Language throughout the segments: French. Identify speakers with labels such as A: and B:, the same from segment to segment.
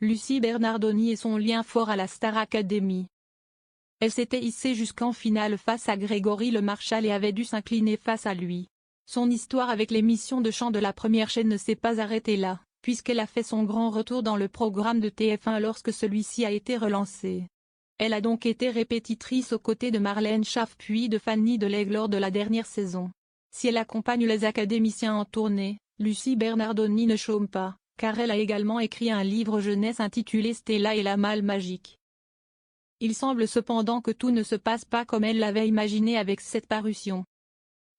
A: Lucie Bernardoni et son lien fort à la Star Academy. Elle s'était hissée jusqu'en finale face à Grégory Le Marchal et avait dû s'incliner face à lui. Son histoire avec l'émission de chant de la première chaîne ne s'est pas arrêtée là, puisqu'elle a fait son grand retour dans le programme de TF1 lorsque celui-ci a été relancé. Elle a donc été répétitrice aux côtés de Marlène Schaff puis de Fanny Deleg lors de la dernière saison. Si elle accompagne les académiciens en tournée, Lucie Bernardoni ne chôme pas, car elle a également écrit un livre jeunesse intitulé Stella et la malle magique. Il semble cependant que tout ne se passe pas comme elle l'avait imaginé avec cette parution.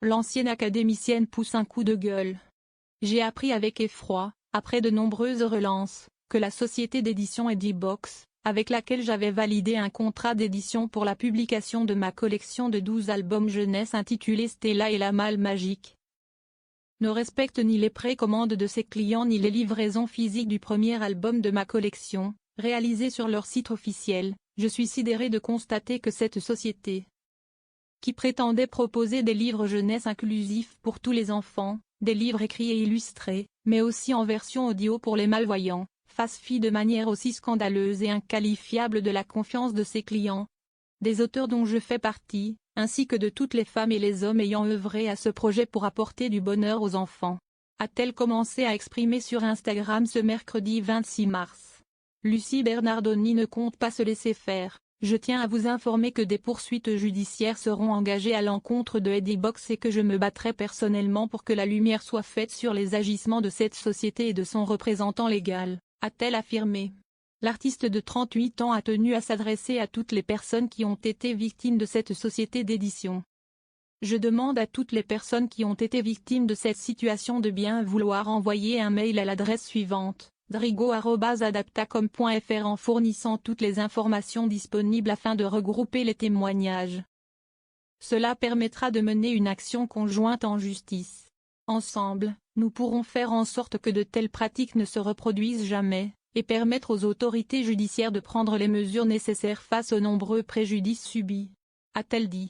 A: L'ancienne académicienne pousse un coup de gueule. J'ai appris avec effroi, après de nombreuses relances, que la société d'édition Edibox, avec laquelle j'avais validé un contrat d'édition pour la publication de ma collection de 12 albums jeunesse intitulée Stella et la malle magique, ne respecte ni les précommandes de ses clients ni les livraisons physiques du premier album de ma collection, réalisé sur leur site officiel. Je suis sidéré de constater que cette société, qui prétendait proposer des livres jeunesse inclusifs pour tous les enfants, des livres écrits et illustrés, mais aussi en version audio pour les malvoyants, fasse fi de manière aussi scandaleuse et inqualifiable de la confiance de ses clients, des auteurs dont je fais partie, ainsi que de toutes les femmes et les hommes ayant œuvré à ce projet pour apporter du bonheur aux enfants, a-t-elle commencé à exprimer sur Instagram ce mercredi 26 mars. Lucie Bernardoni ne compte pas se laisser faire. Je tiens à vous informer que des poursuites judiciaires seront engagées à l'encontre de Edibox et que je me battrai personnellement pour que la lumière soit faite sur les agissements de cette société et de son représentant légal, a-t-elle affirmé. L'artiste de 38 ans a tenu à s'adresser à toutes les personnes qui ont été victimes de cette société d'édition. Je demande à toutes les personnes qui ont été victimes de cette situation de bien vouloir envoyer un mail à l'adresse suivante: drigo@adaptacom.fr en fournissant toutes les informations disponibles afin de regrouper les témoignages. Cela permettra de mener une action conjointe en justice. Ensemble, nous pourrons faire en sorte que de telles pratiques ne se reproduisent jamais, et permettre aux autorités judiciaires de prendre les mesures nécessaires face aux nombreux préjudices subis, a-t-elle dit.